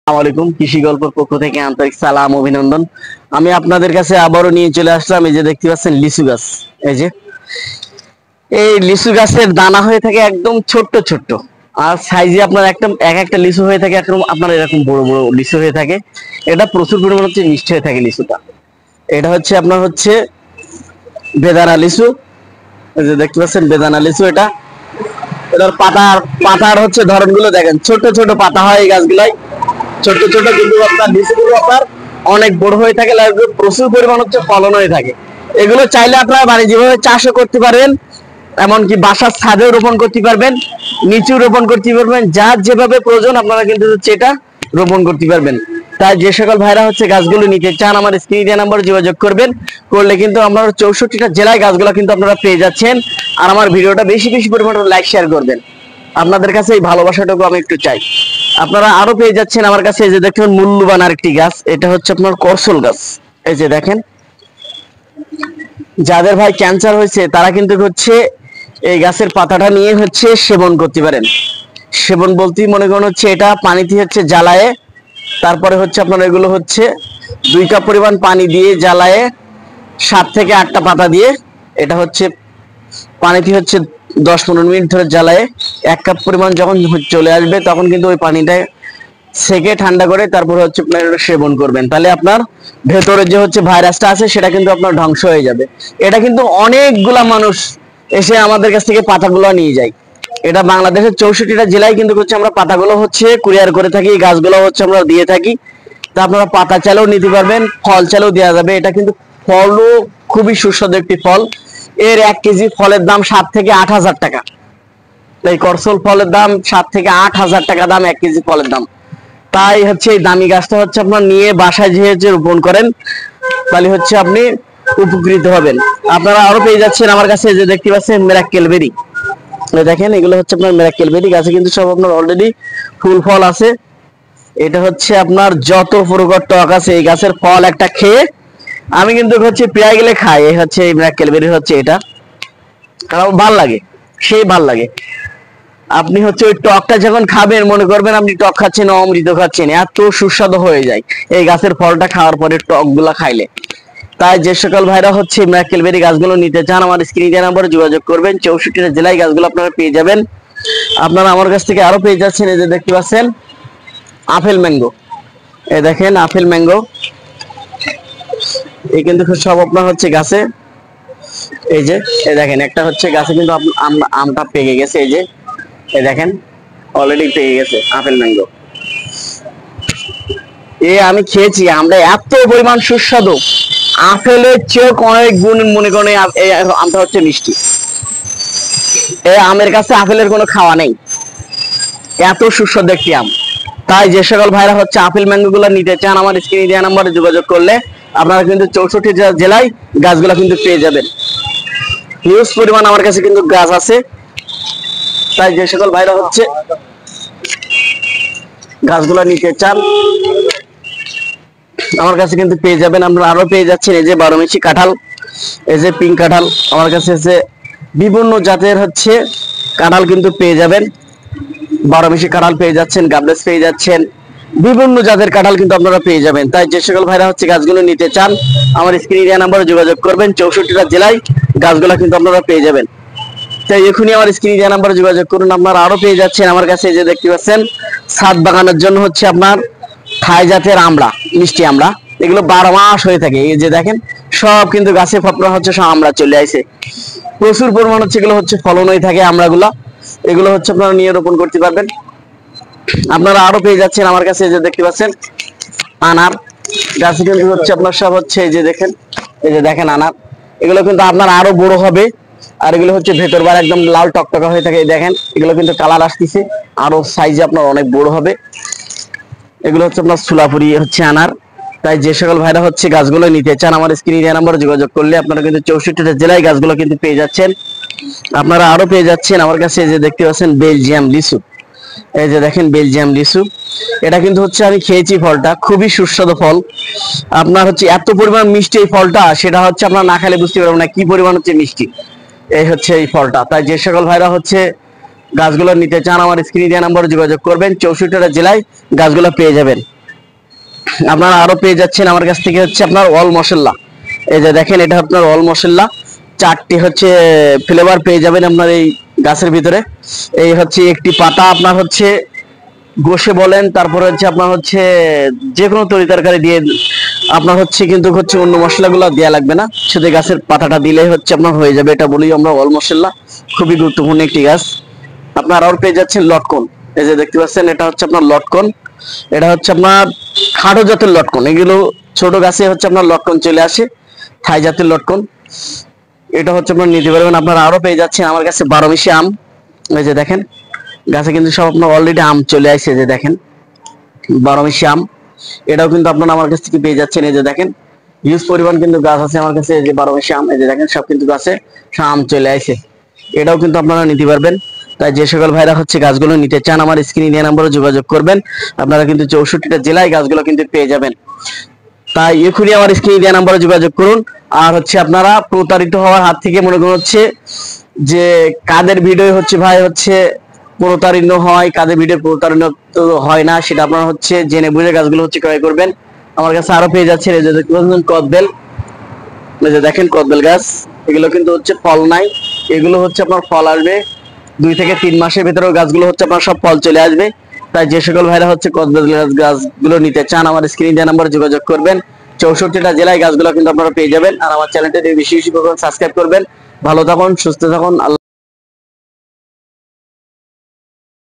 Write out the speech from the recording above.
আসসালামাইকুম কৃষি গল্পের পক্ষ থেকে আন্তরিক সালাম অভিনন্দন। আমি আপনাদের কাছে আবারও নিয়ে চলে আসলাম। এই যে দেখতে পাচ্ছেন লিচু গাছ। এই যে এই লিচু গাছের দানা হয়ে থাকে একদম ছোট্ট ছোট্ট, আর সাইজে আপনার একদম এক একটা লিচু হয়ে থাকে একদম আপনার এরকম বড় বড় লিচু হয়ে থাকে। এটা প্রচুর পরিমাণ হচ্ছে মিষ্টি হয়ে থাকে লিচুটা। এটা হচ্ছে আপনার হচ্ছে বেদানা লিচু। এই যে দেখতে পাচ্ছেন বেদানা লিচু। এটার পাতার হচ্ছে ধরন গুলো দেখেন, ছোট ছোট পাতা হয় এই গাছগুলাই, ছোট ছোট, কিন্তু আপনার লিচুগুলো আপনার অনেক বড় হয়ে থাকে, প্রচুর পরিমাণ হচ্ছে ফলন হয়ে থাকে। এগুলো চাইলে আপনারা বাণিজ্যিকভাবে চাষও করতে পারবেন, এমনকি বাসার ছাদেও রোপণ করতে পারবেন, নিচু রোপণ করতে পারবেন, যার যেভাবে প্রয়োজন আপনারা কিন্তু হচ্ছে এটা রোপণ করতে পারবেন। তাই যে সকল ভাইরা হচ্ছে গাছগুলো নিতে চান আমার স্ক্রিনে দেওয়া নাম্বারে যোগাযোগ করবেন। করলে কিন্তু আমরা 64টা জেলায় গাছগুলো কিন্তু আপনারা পেয়ে যাচ্ছেন। আর আমার ভিডিওটা বেশি বেশি পরিমাণে লাইক শেয়ার করবেন। আপনাদের কাছে এই ভালোবাসাটুকু আমি একটু চাই। আপনারা আরো পেয়ে যাচ্ছেন আমার কাছে। এই যে দেখেন মূল্যবান আরেকটি গাছ, এটা হচ্ছে আপনার করসল গাছ। এই যে দেখেন, যাদের ভাই ক্যান্সার হয়েছে তারা কিন্তু হচ্ছে এই গাছের পাতাটা নিয়ে হচ্ছে সেবন করতে পারেন। সেবন বলতেই মনে করেন হচ্ছে এটা পানিতে হচ্ছে জ্বালায়ে, তারপরে হচ্ছে আপনার এগুলো হচ্ছে 2 কাপ পরিমাণ পানি দিয়ে জ্বালায়ে 7 থেকে 8টা পাতা দিয়ে এটা হচ্ছে পানিতে হচ্ছে 10-15 মিনিট ধরে জ্বালায়ে 1 কাপ পরিমাণ যখন চলে আসবে তখন কিন্তু ওই পানিটা সেকে ঠান্ডা করে তারপরে হচ্ছে আপনার সেবন করবেন। তাহলে আপনার ভেতরে যে হচ্ছে ভাইরাসটা আছে সেটা কিন্তু আপনার ধ্বংস হয়ে যাবে। এটা কিন্তু অনেকগুলা মানুষ এসে আমাদের কাছ থেকে পাতাগুলো নিয়ে যায়। এটা বাংলাদেশের 64টা জেলায় কিন্তু হচ্ছে আমরা পাতাগুলো হচ্ছে কুরিয়ার করে থাকি, গাছগুলো হচ্ছে আমরা দিয়ে থাকি। তা আপনারা পাতা চালেও নিতে পারবেন, ফল চালেও দেওয়া যাবে। এটা কিন্তু ফলও খুবই সুস্বাদু একটি ফল। এর 1 কেজি ফলের দাম 7 থেকে 8 হাজার টাকা। এই করসল ফলের দাম 7 থেকে 8 হাজার টাকা দাম 1 কেজি ফলের দাম। তাই হচ্ছে এই দামি গাছটা হচ্ছে আপনার নিয়ে বাসায় যেহেতু রোপণ করেন তাহলে হচ্ছে আপনি উপকৃত হবেন। আপনারা আরো পেয়ে যাচ্ছেন আমার কাছে। যে দেখতে পাচ্ছেন মিরাক্কেল বেরি। দেখেন এগুলো হচ্ছে আপনার মিরাক্কেল বেরি। গাছে কিন্তু সব আপনার অলরেডি ফুল ফল আছে। এটা হচ্ছে আপনার যত প্রকার টক আছে এই গাছের ফল একটা খেয়ে আমি কিন্তু হচ্ছে পেয়ে গেলে খাই। এই হচ্ছে এই মিরাক্কেল বেরি হচ্ছে এটা, কারণ ভাল লাগে, সেই ভাল লাগে। আপনি হচ্ছে ওই টকটা যখন খাবেন মনে করবেন আপনি টক খাচ্ছেন, অমৃত খাচ্ছেন, এত সুস্বাদু হয়ে যায় এই গাছের ফলটা খাওয়ার পরে টক গুলা খাইলে। তাই যে সকল ভাইরা হচ্ছে মিরাক্কেল বেরি গাছগুলো নিতে চান আমার স্ক্রিনে দেওয়া নম্বরে যোগাযোগ করবেন। 64টা জেলায় গাছগুলো আপনারা পেয়ে যাবেন। আপনারা আমার কাছ থেকে আরো পেয়ে যাচ্ছেন। এই যে দেখতে পাচ্ছেন আপেল ম্যাঙ্গো। এই দেখেন আপেল ম্যাঙ্গো, এই কিন্তু সব আপনার হচ্ছে গাছে। এই যে এই দেখেন একটা হচ্ছে গাছে কিন্তু আমটা পেকে গেছে। এই যে এই দেখেন অলরেডি পেয়ে গেছে আপেল ম্যাঙ্গো। আমি খেয়েছি, আমরা এত পরিমাণ সুস্বাদু, আপেলের চেয়েও অনেক গুণ মনে করেন এই আমটা হচ্ছে মিষ্টি। এই আমের কাছে আপেলের কোনো খাওয়া নেই, এত সুস্বাদু একটি আম। তাই যে সকল ভাইরা হচ্ছে আপেল ম্যাঙ্গো গুলো নিতে চান আমার স্ক্রিনে দেওয়া নাম্বারে যোগাযোগ করলে আপনারা কিন্তু 64টা জেলায় গাছগুলো কিন্তু পেয়ে যাবেন। হিউজ পরিমাণ আমার কাছে কিন্তু গাছ আছে। তাই যে সকল ভাইরা হচ্ছে গাছগুলো নিতে চান আমার কাছে কিন্তু পেয়ে যাবেন। আপনারা আরো পেয়ে যাচ্ছেন এই যে 12 মিশি কাঁঠাল, এই যে পিঙ্ক কাঁঠাল। আমার কাছে যে বিভিন্ন জাতের হচ্ছে কাঁঠাল কিন্তু পেয়ে যাবেন। 12 মিশি কাঁঠাল পেয়ে যাচ্ছেন, গাবলেস পেয়ে যাচ্ছেন, বিভিন্ন জাতের কাঁঠাল কিন্তু আপনারা পেয়ে যাবেন। তাই যে সকল ভাইরা হচ্ছে গাছগুলো নিতে চান আমার স্ক্রিনে দেওয়া নাম্বারে যোগাযোগ করবেন। 64টা জেলায় গাছগুলো কিন্তু আপনারা পেয়ে যাবেন। তাই এখনই আমার স্ক্রিনে দেওয়া নাম্বারে যোগাযোগ করুন। আপনারা আরো পেয়ে যাচ্ছেন আমার কাছে। যে দেখতে পাচ্ছেন ছাদ বাগানের জন্য হচ্ছে আপনার থাই জাতের আমড়া, মিষ্টি আমড়া, এগুলো 12 মাস হয়ে থাকে। এই যে দেখেন সব কিন্তু গাছে আপনার হচ্ছে সব আমড়া চলে আসে, প্রচুর পরিমাণ হচ্ছে এগুলো হচ্ছে ফলন হয়ে থাকে আমড়াগুলা। এগুলো হচ্ছে আপনারা নিয়ে রোপণ করতে পারবেন। আপনারা আরো পেয়ে যাচ্ছেন আমার কাছে। যে দেখতে পাচ্ছেন আনার গাছে কিন্তু হচ্ছে আপনার সব হচ্ছে এই যে দেখেন, এই যে দেখেন আনার, এগুলো কিন্তু আপনার আরো বড় হবে। আর এগুলো হচ্ছে ভেতর বার একদম লাল টকটকা হয়ে থাকে। দেখেন এগুলো কিন্তু কালার আসতেছে, আরো সাইজে আপনার অনেক বড় হবে। এগুলো হচ্ছে আপনার সুলাপুরি হচ্ছে আনার। তাই যে সকল ভাইরা হচ্ছে গাছগুলো নিতে চান আমার স্ক্রিনে দেওয়া নম্বরে যোগাযোগ করলে আপনারা কিন্তু 64টা জেলায় গাছগুলো কিন্তু পেয়ে যাচ্ছেন। আপনারা আরো পেয়ে যাচ্ছেন আমার কাছে। যে দেখতে পাচ্ছেন বেলজিয়াম লিচু। এই যে দেখেন বেলজিয়াম লিচু, এটা কিন্তু হচ্ছে আমি খেয়েছি, ফলটা খুবই সুস্বাদু ফল। আপনার হচ্ছে এত পরিমাণ মিষ্টি এই ফলটা, সেটা হচ্ছে আপনার না খেলে বুঝতে পারবেন না কি পরিমাণ হচ্ছে মিষ্টি। এই হচ্ছে এই ফলটা। তাই যে সকল ভাইরা হচ্ছে গাছগুলো নিতে চান আমার স্ক্রিনে দেওয়া নম্বরে যোগাযোগ করবেন। 64টা জেলায় গাছগুলো পেয়ে যাবেন। আপনারা আরো পেয়ে যাচ্ছেন আমার কাছ থেকে হচ্ছে আপনার অল মশলা। এই যে দেখেন এটা আপনার অল মশলা, 4টি হচ্ছে ফ্লেভার পেয়ে যাবেন আপনার এই গাছের ভিতরে। এই হচ্ছে একটি পাতা আপনার হচ্ছে গোশে বলেন, তারপরে হচ্ছে আপনার হচ্ছে যে কোনো তরি তরকারি দিয়ে আপনার হচ্ছে কিন্তু হচ্ছে অন্য মশলাগুলো দেওয়া লাগবে না, শুধু গাছের পাতাটা দিলেই হচ্ছে আপনার হয়ে যাবে। এটা বলি আমরা অল মশলা, খুবই গুরুত্বপূর্ণ একটি গাছ। আপনার আর পেয়ে যাচ্ছেন লটকন। এই যে দেখতে পাচ্ছেন এটা হচ্ছে আপনার লটকন। এটা হচ্ছে আপনার খাটো জাতের লটকন, এগুলো ছোট গাছে হচ্ছে আপনার লটকন চলে আসে, থাই জাতের লটকন। এটা হচ্ছে আপনার নিতে পারবেন। আপনারা আরো পেয়ে যাচ্ছেন আমার কাছে 12 মিশি আম। এই যে দেখেন গাছে কিন্তু সব আপনার অলরেডি আম চলে আসছে। যে দেখেন 12 মিশি আম, এটাও কিন্তু আপনারা আমার কাছ থেকে পেয়ে যাচ্ছেন। এই যে দেখেন হিউজ পরিমাণ কিন্তু গাছ আছে আমার কাছে। এই যে 12 মিশি আম, এই যে দেখেন সব কিন্তু গাছে আম চলে আসছে, এটাও কিন্তু আপনারা নিতে পারবেন। তাই যে সকল ভাইরা হচ্ছে গাছগুলো নিতে চান আমার স্ক্রিনে দেওয়া নম্বরে যোগাযোগ করবেন। আপনারা কিন্তু 64টা জেলায় গাছগুলো কিন্তু পেয়ে যাবেন। তাই এখনই আমার স্ক্রিনে দেওয়া নম্বরে যোগাযোগ করুন। আর হচ্ছে আপনারা প্রতারিত হওয়ার হাত থেকে মনে করুন হচ্ছে যে কাদের ভিডিও হচ্ছে ভাই হচ্ছে প্রতারিত হয়, কাদের ভিডিও প্রতারিত হয় না, সেটা আপনারা হচ্ছে জেনে বুঝে গাছগুলো হচ্ছে ক্রয় করবেন। আমার কাছে আরো পেয়ে যাচ্ছে এই যে দেখতে পাচ্ছেন কদবেল। এই যে দেখেন কদবেল গাছ, এগুলো কিন্তু হচ্ছে ফল নাই, এগুলো হচ্ছে আপনার ফল আসবে 2 থেকে 3 মাসের ভিতরে। গাছগুলো হচ্ছে আপনার সব ফল চলে আসবে। তাই যে সকল ভাইরা হচ্ছে কদবেল গাছগুলো নিতে চান আমার স্ক্রিনে দেওয়া নম্বরে যোগাযোগ করবেন। 64টা জেলায় গাছগুলো কিন্তু আপনারা পেয়ে যাবেন। আর আমার চ্যানেলটা বেশি বেশি করে সাবস্ক্রাইব করবেন। ভালো থাকুন, সুস্থ থাকুন।